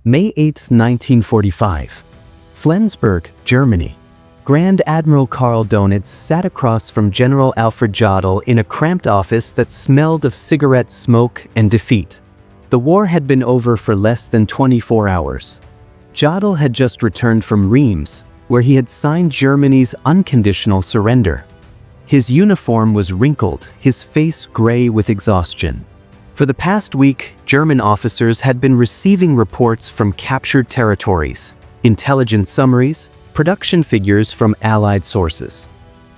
May 8, 1945. Flensburg, Germany. Grand Admiral Karl Dönitz sat across from General Alfred Jodl in a cramped office that smelled of cigarette smoke and defeat. The war had been over for less than 24 hours. Jodl had just returned from Reims, where he had signed Germany's unconditional surrender. His uniform was wrinkled, his face gray with exhaustion. For the past week, German officers had been receiving reports from captured territories, intelligence summaries, production figures from Allied sources.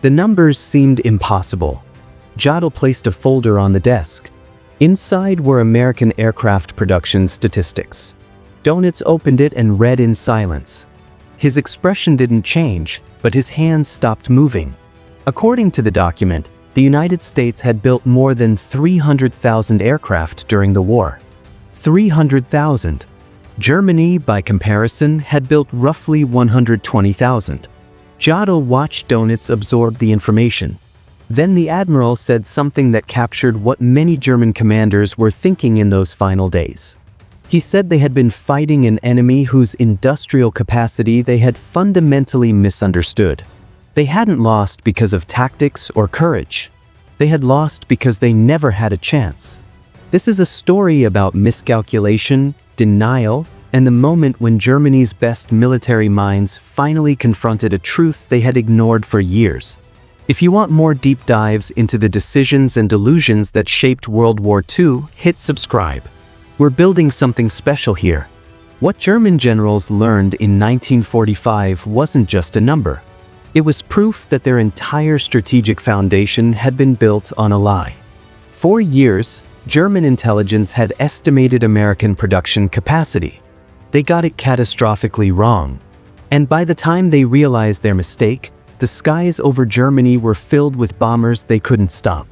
The numbers seemed impossible. Jodl placed a folder on the desk. Inside were American aircraft production statistics. Dönitz opened it and read in silence. His expression didn't change, but his hands stopped moving. According to the document, the United States had built more than 300,000 aircraft during the war. 300,000. Germany, by comparison, had built roughly 120,000. Jodl watched Dönitz absorb the information. Then the Admiral said something that captured what many German commanders were thinking in those final days. He said they had been fighting an enemy whose industrial capacity they had fundamentally misunderstood. They hadn't lost because of tactics or courage. They had lost because they never had a chance. This is a story about miscalculation, denial, and the moment when Germany's best military minds finally confronted a truth they had ignored for years. If you want more deep dives into the decisions and delusions that shaped World War II, hit subscribe. We're building something special here. What German generals learned in 1945 wasn't just a number. It was proof that their entire strategic foundation had been built on a lie. For years, German intelligence had estimated American production capacity. They got it catastrophically wrong. And by the time they realized their mistake, the skies over Germany were filled with bombers they couldn't stop.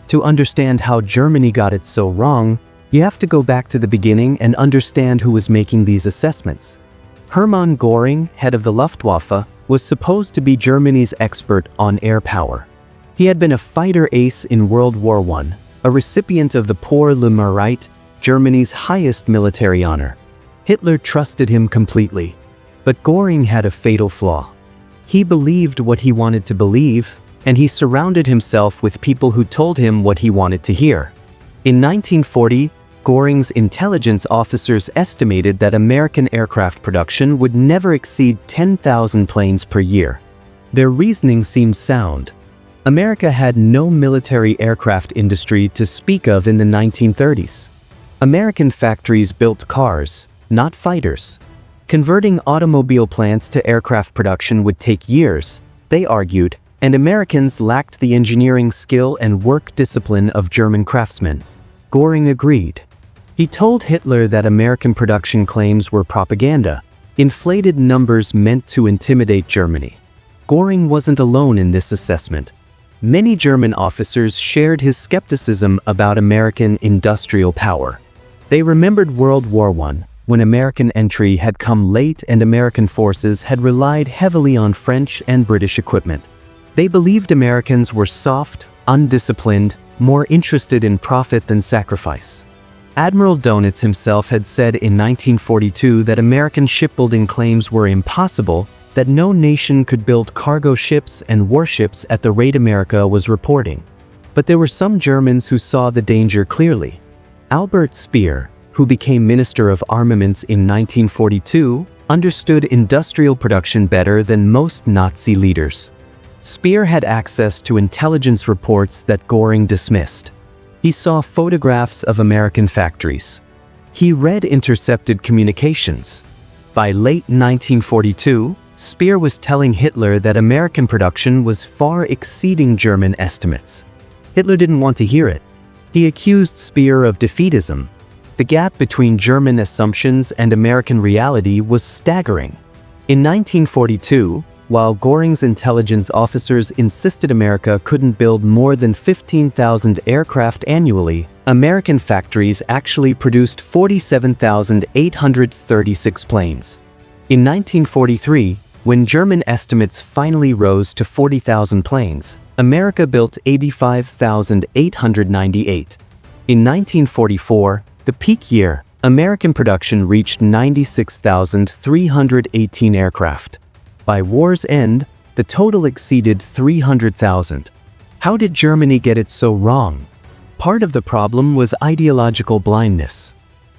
To understand how Germany got it so wrong, you have to go back to the beginning and understand who was making these assessments. Hermann Göring, head of the Luftwaffe, was supposed to be Germany's expert on air power. He had been a fighter ace in World War I, a recipient of the Pour le Mérite, Germany's highest military honor. Hitler trusted him completely. But Göring had a fatal flaw. He believed what he wanted to believe, and he surrounded himself with people who told him what he wanted to hear. In 1940, Göring's intelligence officers estimated that American aircraft production would never exceed 10,000 planes per year. Their reasoning seemed sound. America had no military aircraft industry to speak of in the 1930s. American factories built cars, not fighters. Converting automobile plants to aircraft production would take years, they argued, and Americans lacked the engineering skill and work discipline of German craftsmen. Göring agreed. He told Hitler that American production claims were propaganda, inflated numbers meant to intimidate Germany. Göring wasn't alone in this assessment. Many German officers shared his skepticism about American industrial power. They remembered World War I, when American entry had come late and American forces had relied heavily on French and British equipment. They believed Americans were soft, undisciplined, more interested in profit than sacrifice. Admiral Dönitz himself had said in 1942 that American shipbuilding claims were impossible, that no nation could build cargo ships and warships at the rate America was reporting. But there were some Germans who saw the danger clearly. Albert Speer, who became Minister of Armaments in 1942, understood industrial production better than most Nazi leaders. Speer had access to intelligence reports that Göring dismissed. He saw photographs of American factories. He read intercepted communications. By late 1942, Speer was telling Hitler that American production was far exceeding German estimates. Hitler didn't want to hear it. He accused Speer of defeatism. The gap between German assumptions and American reality was staggering. In 1942, while Göring's intelligence officers insisted America couldn't build more than 15,000 aircraft annually, American factories actually produced 47,836 planes. In 1943, when German estimates finally rose to 40,000 planes, America built 85,898. In 1944, the peak year, American production reached 96,318 aircraft. By war's end, the total exceeded 300,000. How did Germany get it so wrong? Part of the problem was ideological blindness.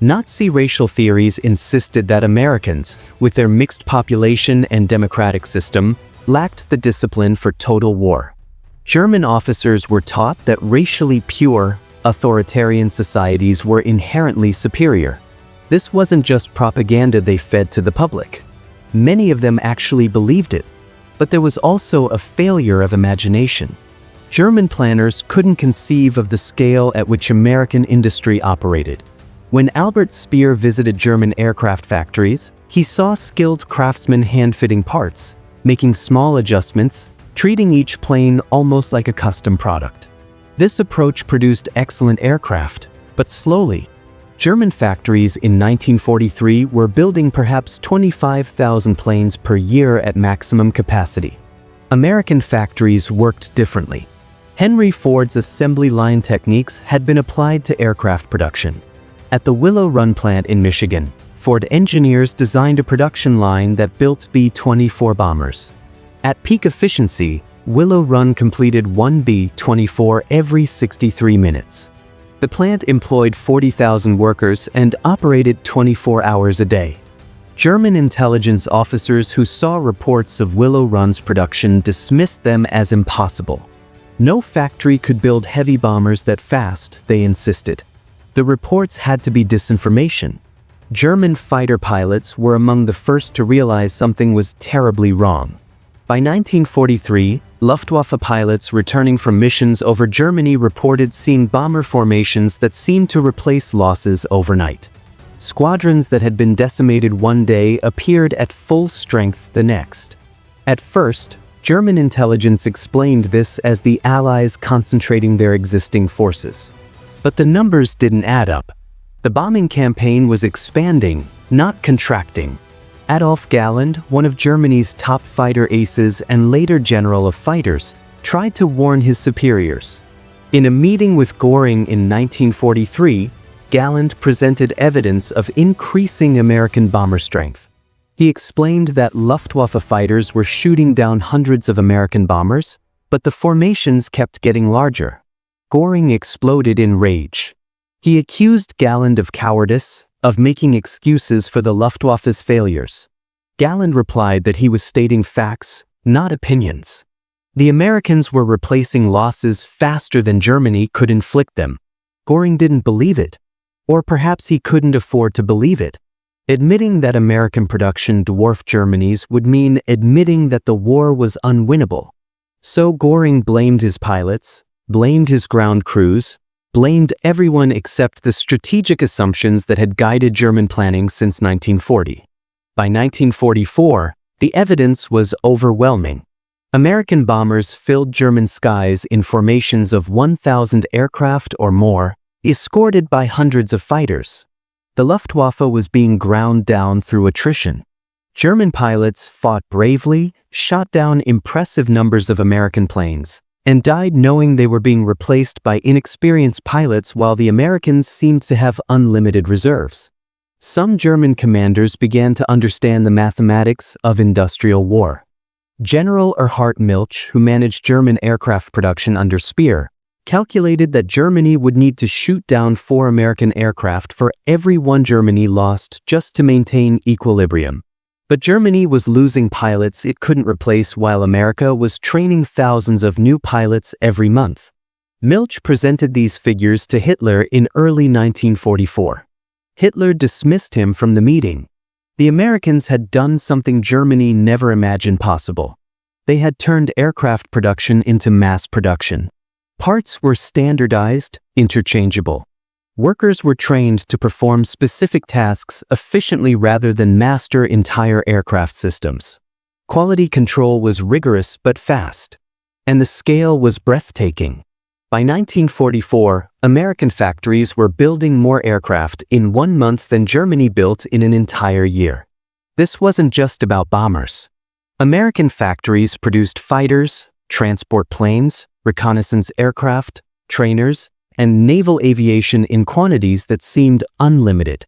Nazi racial theories insisted that Americans, with their mixed population and democratic system, lacked the discipline for total war. German officers were taught that racially pure, authoritarian societies were inherently superior. This wasn't just propaganda they fed to the public. Many of them actually believed it. But there was also a failure of imagination. German planners couldn't conceive of the scale at which American industry operated. When Albert Speer visited German aircraft factories, he saw skilled craftsmen hand-fitting parts, making small adjustments, treating each plane almost like a custom product. This approach produced excellent aircraft, but slowly. German factories in 1943 were building perhaps 25,000 planes per year at maximum capacity. American factories worked differently. Henry Ford's assembly line techniques had been applied to aircraft production. At the Willow Run plant in Michigan, Ford engineers designed a production line that built B-24 bombers. At peak efficiency, Willow Run completed one B-24 every 63 minutes. The plant employed 40,000 workers and operated 24 hours a day. German intelligence officers who saw reports of Willow Run's production dismissed them as impossible. No factory could build heavy bombers that fast, they insisted. The reports had to be disinformation. German fighter pilots were among the first to realize something was terribly wrong. By 1943, Luftwaffe pilots returning from missions over Germany reported seeing bomber formations that seemed to replace losses overnight. Squadrons that had been decimated one day appeared at full strength the next. At first, German intelligence explained this as the Allies concentrating their existing forces. But the numbers didn't add up. The bombing campaign was expanding, not contracting. Adolf Galland, one of Germany's top fighter aces and later general of fighters, tried to warn his superiors. In a meeting with Goering in 1943, Galland presented evidence of increasing American bomber strength. He explained that Luftwaffe fighters were shooting down hundreds of American bombers, but the formations kept getting larger. Goering exploded in rage. He accused Galland of cowardice, of making excuses for the Luftwaffe's failures. Galland replied that he was stating facts, not opinions. The Americans were replacing losses faster than Germany could inflict them. Goering didn't believe it. Or perhaps he couldn't afford to believe it. Admitting that American production dwarfed Germany's would mean admitting that the war was unwinnable. So Goering blamed his pilots, blamed his ground crews, blamed everyone except the strategic assumptions that had guided German planning since 1940. By 1944, the evidence was overwhelming. American bombers filled German skies in formations of 1,000 aircraft or more, escorted by hundreds of fighters. The Luftwaffe was being ground down through attrition. German pilots fought bravely, shot down impressive numbers of American planes, and died knowing they were being replaced by inexperienced pilots while the Americans seemed to have unlimited reserves. Some German commanders began to understand the mathematics of industrial war. General Erhard Milch, who managed German aircraft production under Speer, calculated that Germany would need to shoot down 4 American aircraft for every one Germany lost just to maintain equilibrium. But Germany was losing pilots it couldn't replace while America was training thousands of new pilots every month. Milch presented these figures to Hitler in early 1944. Hitler dismissed him from the meeting. The Americans had done something Germany never imagined possible. They had turned aircraft production into mass production. Parts were standardized, interchangeable. Workers were trained to perform specific tasks efficiently rather than master entire aircraft systems. Quality control was rigorous but fast. And the scale was breathtaking. By 1944, American factories were building more aircraft in 1 month than Germany built in an entire year. This wasn't just about bombers. American factories produced fighters, transport planes, reconnaissance aircraft, trainers, and naval aviation in quantities that seemed unlimited.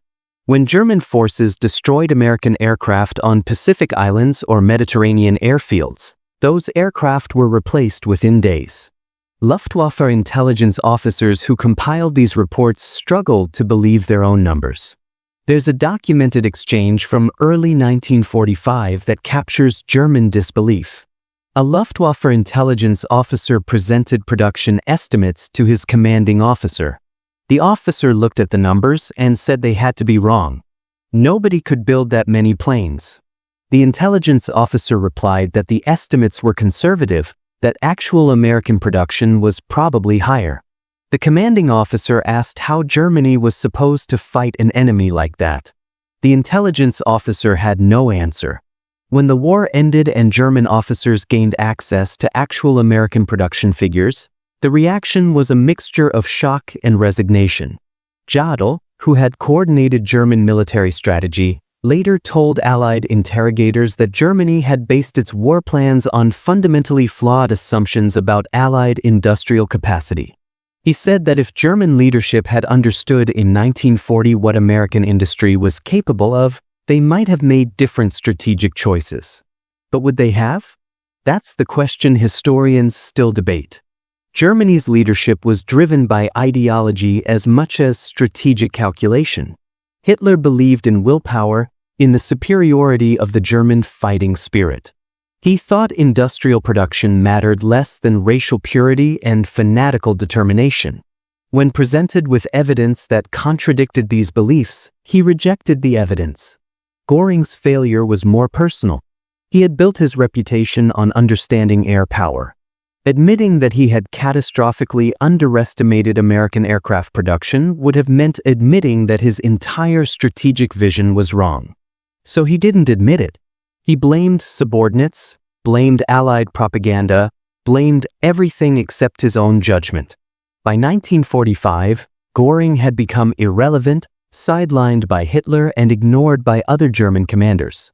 When German forces destroyed American aircraft on Pacific Islands or Mediterranean airfields, those aircraft were replaced within days. Luftwaffe intelligence officers who compiled these reports struggled to believe their own numbers. There's a documented exchange from early 1945 that captures German disbelief. A Luftwaffe intelligence officer presented production estimates to his commanding officer. The officer looked at the numbers and said they had to be wrong. Nobody could build that many planes. The intelligence officer replied that the estimates were conservative, that actual American production was probably higher. The commanding officer asked how Germany was supposed to fight an enemy like that. The intelligence officer had no answer. When the war ended and German officers gained access to actual American production figures, the reaction was a mixture of shock and resignation. Jodl, who had coordinated German military strategy, later told Allied interrogators that Germany had based its war plans on fundamentally flawed assumptions about Allied industrial capacity. He said that if German leadership had understood in 1940 what American industry was capable of, they might have made different strategic choices. But would they have? That's the question historians still debate. Germany's leadership was driven by ideology as much as strategic calculation. Hitler believed in willpower, in the superiority of the German fighting spirit. He thought industrial production mattered less than racial purity and fanatical determination. When presented with evidence that contradicted these beliefs, he rejected the evidence. Goring's failure was more personal. He had built his reputation on understanding air power. Admitting that he had catastrophically underestimated American aircraft production would have meant admitting that his entire strategic vision was wrong. So he didn't admit it. He blamed subordinates, blamed Allied propaganda, blamed everything except his own judgment. By 1945, Goering had become irrelevant, sidelined by Hitler and ignored by other German commanders.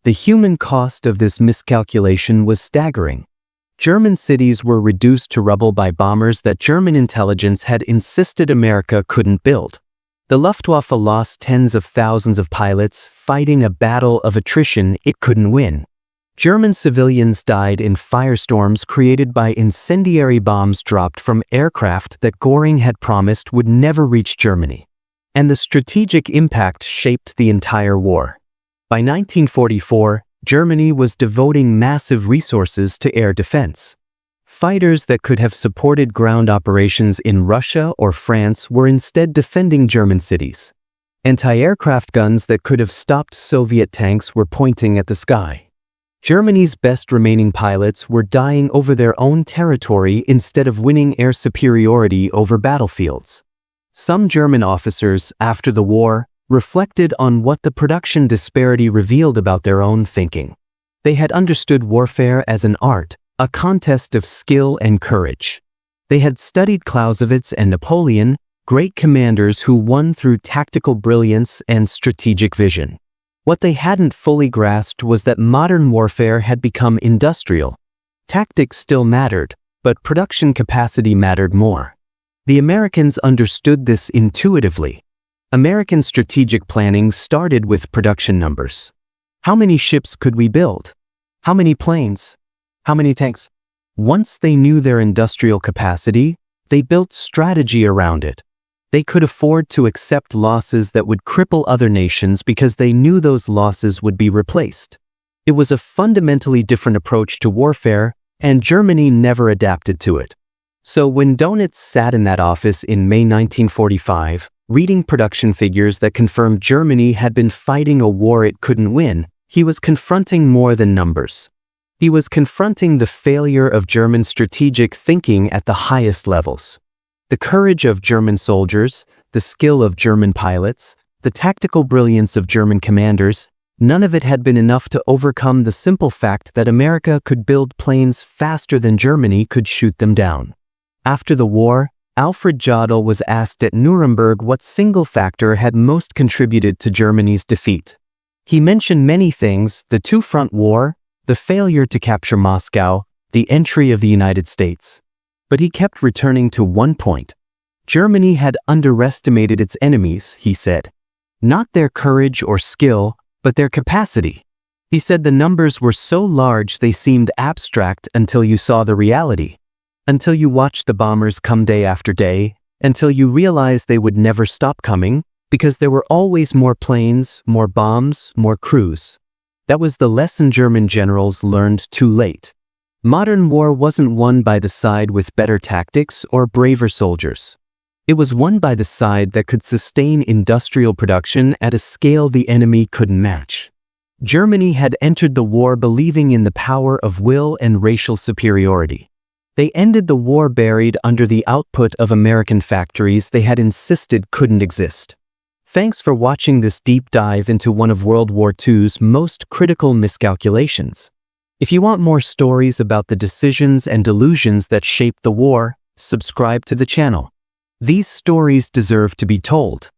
The human cost of this miscalculation was staggering. German cities were reduced to rubble by bombers that German intelligence had insisted America couldn't build. The Luftwaffe lost tens of thousands of pilots fighting a battle of attrition it couldn't win. German civilians died in firestorms created by incendiary bombs dropped from aircraft that Goering had promised would never reach Germany. And the strategic impact shaped the entire war. By 1944, Germany was devoting massive resources to air defense. Fighters that could have supported ground operations in Russia or France were instead defending German cities. Anti-aircraft guns that could have stopped Soviet tanks were pointing at the sky. Germany's best remaining pilots were dying over their own territory instead of winning air superiority over battlefields. Some German officers, after the war, reflected on what the production disparity revealed about their own thinking. They had understood warfare as an art, a contest of skill and courage. They had studied Clausewitz and Napoleon, great commanders who won through tactical brilliance and strategic vision. What they hadn't fully grasped was that modern warfare had become industrial. Tactics still mattered, but production capacity mattered more. The Americans understood this intuitively. American strategic planning started with production numbers. How many ships could we build? How many planes? How many tanks? Once they knew their industrial capacity, they built strategy around it. They could afford to accept losses that would cripple other nations because they knew those losses would be replaced. It was a fundamentally different approach to warfare, and Germany never adapted to it. So when Dönitz sat in that office in May 1945, reading production figures that confirmed Germany had been fighting a war it couldn't win, he was confronting more than numbers. He was confronting the failure of German strategic thinking at the highest levels. The courage of German soldiers, the skill of German pilots, the tactical brilliance of German commanders, none of it had been enough to overcome the simple fact that America could build planes faster than Germany could shoot them down. After the war, Alfred Jodl was asked at Nuremberg what single factor had most contributed to Germany's defeat. He mentioned many things: the two-front war, the failure to capture Moscow, the entry of the United States. But he kept returning to one point. Germany had underestimated its enemies, he said. Not their courage or skill, but their capacity. He said the numbers were so large they seemed abstract until you saw the reality. Until you watched the bombers come day after day, until you realized they would never stop coming, because there were always more planes, more bombs, more crews. That was the lesson German generals learned too late. Modern war wasn't won by the side with better tactics or braver soldiers. It was won by the side that could sustain industrial production at a scale the enemy couldn't match. Germany had entered the war believing in the power of will and racial superiority. They ended the war buried under the output of American factories they had insisted couldn't exist. Thanks for watching this deep dive into one of World War II's most critical miscalculations. If you want more stories about the decisions and delusions that shaped the war, subscribe to the channel. These stories deserve to be told.